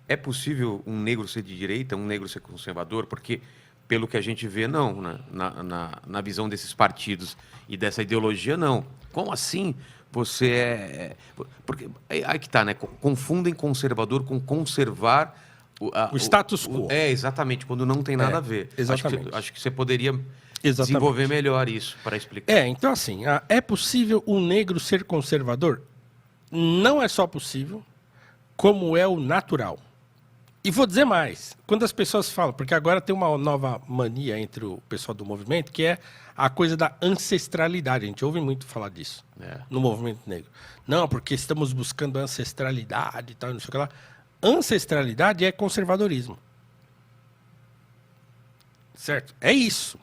É possível um negro ser de direita, um negro ser conservador? Porque, pelo que a gente vê, não. Né? Na visão desses partidos e dessa ideologia, não. Como assim você é... Porque aí que está, né? Confundem conservador com conservar... O status quo. Exatamente, quando não tem nada a ver. Exatamente. Acho que você poderia desenvolver melhor isso para explicar. Então assim, é possível um negro ser conservador? Não é só possível, como é o natural. E vou dizer mais, quando as pessoas falam, porque agora tem uma nova mania entre o pessoal do movimento, que é a coisa da ancestralidade. A gente ouve muito falar disso no movimento negro. Não, porque estamos buscando ancestralidade e tal, não sei o que lá. Ancestralidade é conservadorismo. Certo? É isso.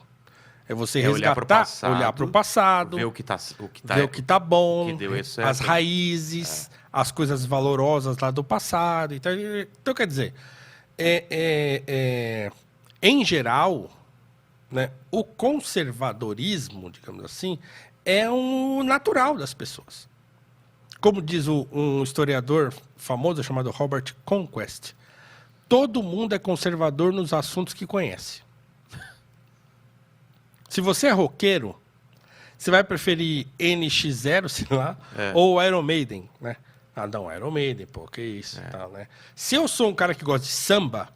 É você resgatar, olhar para o passado, ver o que está bom, que deu certo, as raízes, as coisas valorosas lá do passado. Então quer dizer, em geral, né, o conservadorismo, digamos assim, é um natural das pessoas. Como diz um historiador famoso chamado Robert Conquest, todo mundo é conservador nos assuntos que conhece. Se você é roqueiro, você vai preferir NX0, sei lá, ou Iron Maiden, né? Ah, não, Iron Maiden, pô, que isso, tal, né? Se eu sou um cara que gosta de samba,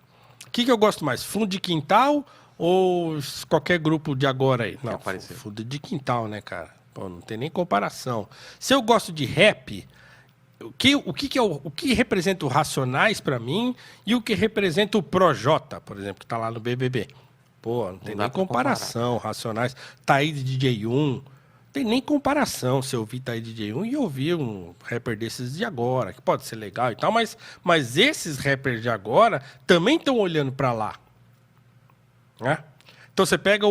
o que eu gosto mais? Fundo de quintal ou qualquer grupo de agora aí? Não, fundo de quintal, né, cara? Pô, não tem nem comparação. Se eu gosto de rap, o que representa o Racionais para mim e o que representa o Projota, por exemplo, que está lá no BBB? Pô, não tem nem comparação. Racionais, Taíde DJ1, não tem nem comparação se eu ouvir Taíde DJ1 e ouvir um rapper desses de agora, que pode ser legal e tal, mas esses rappers de agora também estão olhando para lá. Né? Então você pega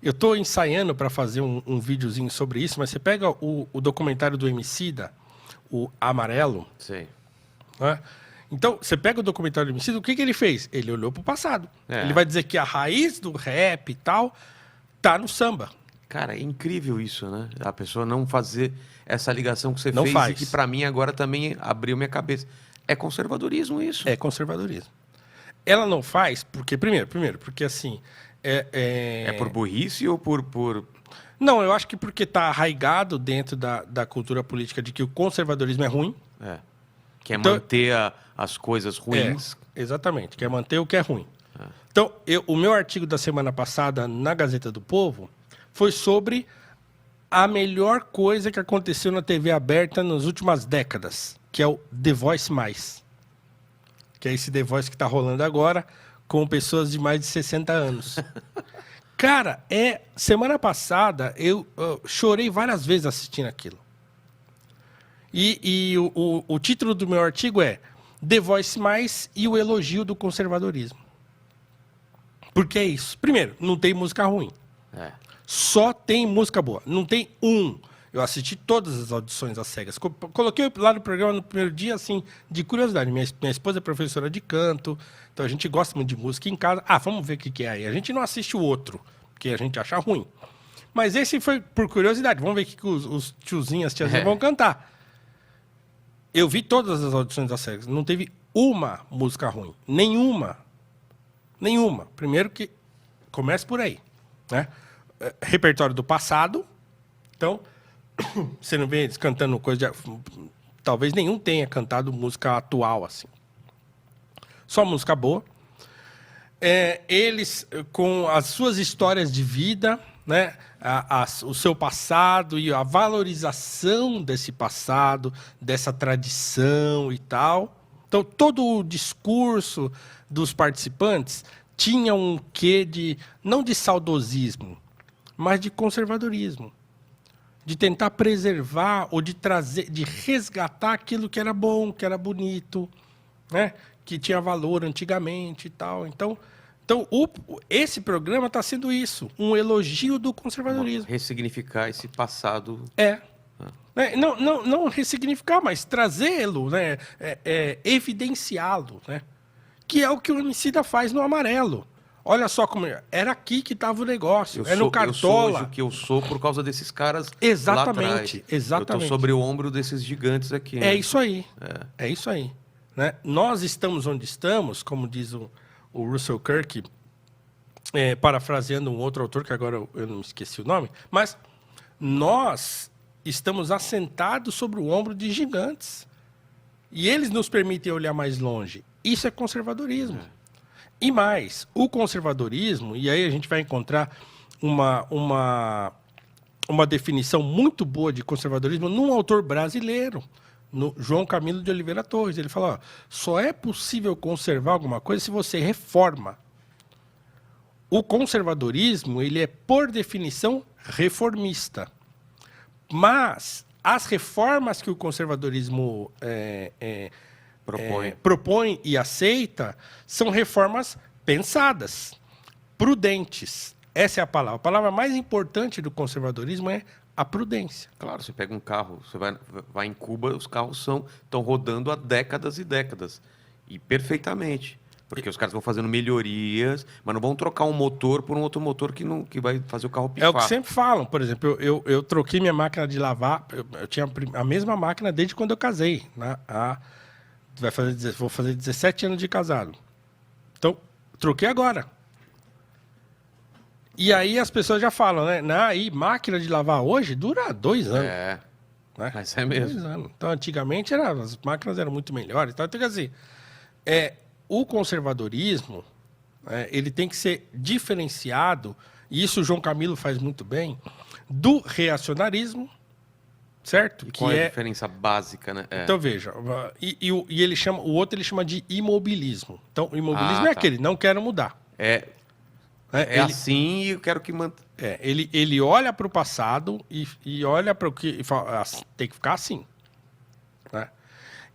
eu estou ensaiando para fazer um videozinho sobre isso, mas você pega o documentário do Emicida, o Amarelo. Sim. Né? Então, você pega o documentário do Emicida, o que ele fez? Ele olhou para o passado. Ele vai dizer que a raiz do rap e tal tá no samba. Cara, é incrível isso, né? A pessoa não fazer essa ligação que você não fez faz. E que para mim agora também abriu minha cabeça. É conservadorismo isso. É conservadorismo. Ela não faz porque, primeiro, porque assim... É por burrice ou por... Não, eu acho que porque está arraigado dentro da cultura política de que o conservadorismo é ruim. Quer manter as coisas ruins. Exatamente, quer manter o que é ruim. Então, o meu artigo da semana passada na Gazeta do Povo foi sobre a melhor coisa que aconteceu na TV aberta nas últimas décadas, que é o The Voice Mais. Que é esse The Voice que está rolando agora com pessoas de mais de 60 anos. Cara, semana passada eu chorei várias vezes assistindo aquilo. E o título do meu artigo é The Voice Mais e o elogio do conservadorismo. Porque é isso. Primeiro, não tem música ruim. Só tem música boa. Não tem Eu assisti todas as audições às cegas. Coloquei lá no programa no primeiro dia, assim, de curiosidade. Minha esposa é professora de canto, então a gente gosta muito de música em casa. Vamos ver o que é aí. A gente não assiste o outro, porque a gente acha ruim. Mas esse foi por curiosidade. Vamos ver o que os tiozinhos, as tiazinhas vão cantar. Eu vi todas as audições às cegas. Não teve uma música ruim. Nenhuma. Primeiro que comece por aí. Né? Repertório do passado. Então, você não vê eles cantando coisa de... Talvez nenhum tenha cantado música atual, assim. Só música boa. Eles, com as suas histórias de vida, né? O seu passado e a valorização desse passado, dessa tradição e tal. Então, todo o discurso dos participantes tinha um quê não de saudosismo, mas de conservadorismo. De tentar preservar ou de trazer, de resgatar aquilo que era bom, que era bonito, né? Que tinha valor antigamente e tal. Então esse programa está sendo isso, um elogio do conservadorismo. Ressignificar esse passado. Não ressignificar, mas trazê-lo, né? Evidenciá-lo, né? Que é o que o Emicida faz no Amarelo. Olha só como era aqui que estava o negócio. No Cartola. Eu sou hoje o que eu sou por causa desses caras exatamente, lá atrás. Exatamente. Eu estou sobre o ombro desses gigantes aqui. É isso aí. É isso aí. né? Nós estamos onde estamos, como diz o Russell Kirk, parafraseando um outro autor, que agora eu não esqueci o nome, mas nós estamos assentados sobre o ombro de gigantes. E eles nos permitem olhar mais longe. Isso é conservadorismo. E mais, o conservadorismo, e aí a gente vai encontrar uma definição muito boa de conservadorismo num autor brasileiro, no João Camilo de Oliveira Torres. Ele fala, ó, só é possível conservar alguma coisa se você reforma. O conservadorismo, ele é, por definição, reformista. Mas as reformas que o conservadorismo propõe e aceita são reformas pensadas, prudentes. Essa é a palavra. A palavra mais importante do conservadorismo é a prudência. Claro, você pega um carro, você vai em Cuba, os carros estão rodando há décadas e décadas. E perfeitamente. Porque os caras vão fazendo melhorias, mas não vão trocar um motor por um outro motor que vai fazer o carro pifar. É o que sempre falam. Por exemplo, eu troquei minha máquina de lavar, eu tinha a mesma máquina desde quando eu casei. Né? Vou fazer 17 anos de casado. Então, troquei agora. E aí as pessoas já falam, né? Aí, máquina de lavar hoje dura 2 anos. Né? Mas é mesmo. 2 anos. Então, antigamente, as máquinas eram muito melhores. Então, assim, o conservadorismo, ele tem que ser diferenciado, e isso o João Camilo faz muito bem, do reacionarismo, certo? Qual é a diferença básica, né? Então, veja, e ele chama, o outro ele chama de imobilismo. Então, o imobilismo é aquele, não quero mudar. Assim e eu quero que mantenha. Ele olha para o passado e olha para o que... E fala, tem que ficar assim. Né?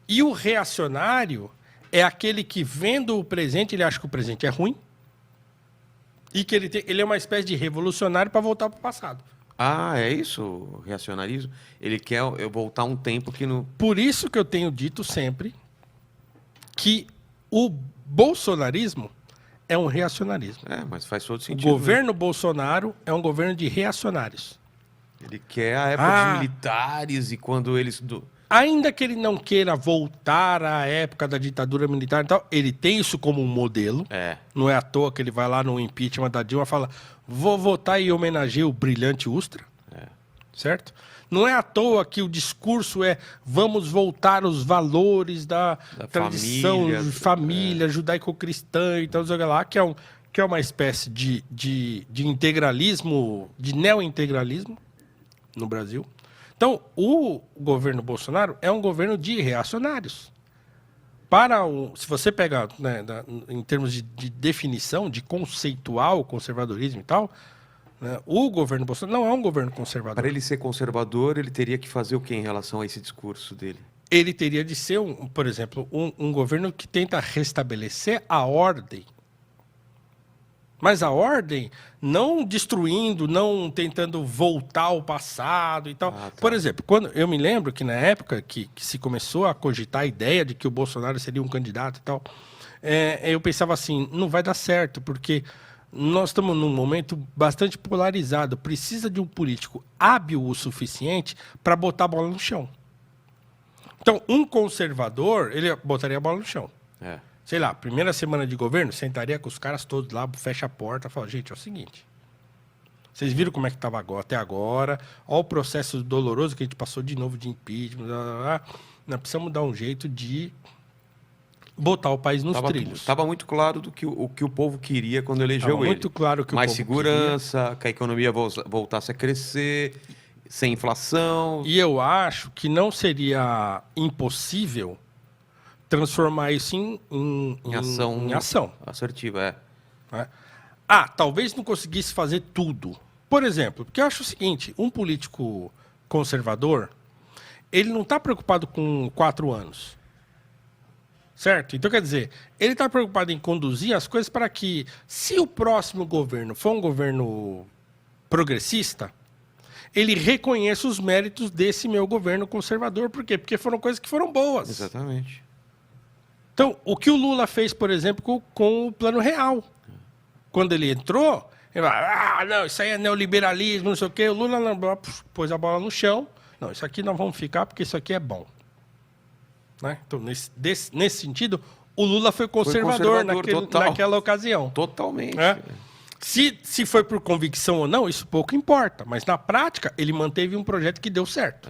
E o reacionário é aquele que, vendo o presente, ele acha que o presente é ruim e que ele é uma espécie de revolucionário para voltar para o passado. É isso, o reacionarismo? Ele quer voltar um tempo que não... Por isso que eu tenho dito sempre que o bolsonarismo é um reacionarismo. Mas faz todo sentido. O governo Bolsonaro é um governo de reacionários. Ele quer a época dos militares e quando eles... Ainda que ele não queira voltar à época da ditadura militar e tal, ele tem isso como um modelo. Não é à toa que ele vai lá no impeachment da Dilma e fala, vou votar e homenagear o brilhante Ustra. Certo? Não é à toa que o discurso é vamos voltar aos valores da tradição, família judaico-cristã e tal, lá, que é uma espécie de integralismo, de neo-integralismo no Brasil. Então, o governo Bolsonaro é um governo de reacionários. Se você pegar, né, em termos de definição, de conceitual, conservadorismo e tal, né, o governo Bolsonaro não é um governo conservador. Para ele ser conservador, ele teria que fazer o quê em relação a esse discurso dele? Ele teria de ser, por exemplo, um governo que tenta restabelecer a ordem. Mas a ordem, não destruindo, não tentando voltar ao passado e tal. Por exemplo, eu me lembro que na época que se começou a cogitar a ideia de que o Bolsonaro seria um candidato e tal, eu pensava assim, não vai dar certo, porque nós estamos num momento bastante polarizado. Precisa de um político hábil o suficiente para botar a bola no chão. Então, um conservador, ele botaria a bola no chão. Sei lá, primeira semana de governo, sentaria com os caras todos lá, fecha a porta e fala, gente, é o seguinte, vocês viram como é que estava até agora, olha o processo doloroso que a gente passou de novo de impeachment, nós precisamos dar um jeito de botar o país nos trilhos. Estava muito claro do que o povo queria quando elegeu ele. Muito claro que mais o povo segurança, queria. Que a economia voltasse a crescer, sem inflação. E eu acho que não seria impossível transformar isso em ação. Assertiva, talvez não conseguisse fazer tudo. Por exemplo, porque eu acho o seguinte, um político conservador, ele não está preocupado com 4 anos. Certo? Então, quer dizer, ele está preocupado em conduzir as coisas para que, se o próximo governo for um governo progressista, ele reconheça os méritos desse meu governo conservador. Por quê? Porque foram coisas que foram boas. Exatamente. Então, o que o Lula fez, por exemplo, com o Plano Real. Quando ele entrou, ele falou, não, isso aí é neoliberalismo, não sei o quê. O Lula pôs a bola no chão. Não, isso aqui nós vamos ficar porque isso aqui é bom. Né? Então, nesse sentido, o Lula foi conservador, naquela ocasião. Totalmente. Né? Se foi por convicção ou não, isso pouco importa. Mas, na prática, ele manteve um projeto que deu certo.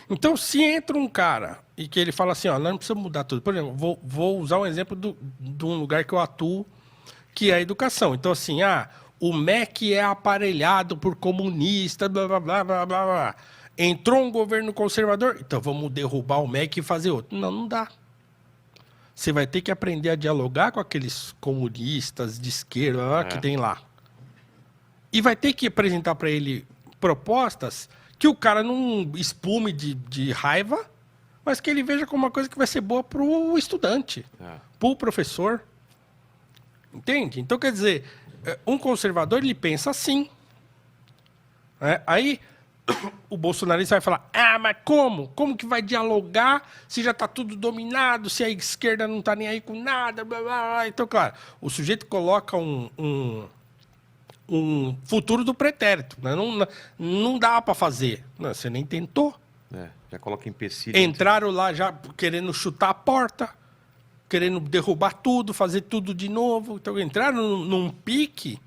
Então, se entra um cara e que ele fala assim, ó, nós não precisamos mudar tudo. Por exemplo, vou usar um exemplo de um lugar que eu atuo, que é a educação. Então, assim, o MEC é aparelhado por comunistas, blá, blá, blá, blá, blá, blá. Entrou um governo conservador, então vamos derrubar o MEC e fazer outro. Não dá. Você vai ter que aprender a dialogar com aqueles comunistas de esquerda que tem lá. E vai ter que apresentar para ele propostas que o cara não espume de raiva, mas que ele veja como uma coisa que vai ser boa para o estudante, para o professor. Entende? Então, quer dizer, um conservador, ele pensa assim. Aí, o bolsonarista vai falar, mas como? Como que vai dialogar se já está tudo dominado, se a esquerda não está nem aí com nada, blá, blá, blá. Então, claro, o sujeito coloca um futuro do pretérito. Né? Não dá para fazer. Não, você nem tentou. Já coloca empecilho. Entraram lá já querendo chutar a porta, querendo derrubar tudo, fazer tudo de novo. Então, entraram num pique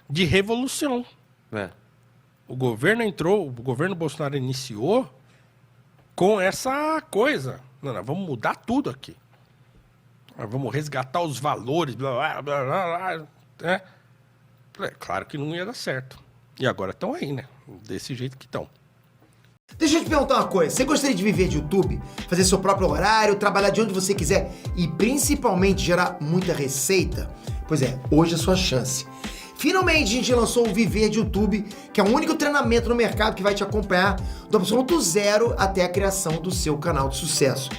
de revolução. O governo Bolsonaro iniciou com essa coisa. Não, vamos mudar tudo aqui. Vamos resgatar os valores, blá, blá, blá, blá, blá. Claro que não ia dar certo. E agora estão aí, né? Desse jeito que estão. Deixa eu te perguntar uma coisa. Você gostaria de viver de YouTube? Fazer seu próprio horário, trabalhar de onde você quiser e principalmente gerar muita receita? Pois é, hoje é a sua chance. Finalmente a gente lançou o Viver de YouTube, que é o único treinamento no mercado que vai te acompanhar do absoluto zero até a criação do seu canal de sucesso.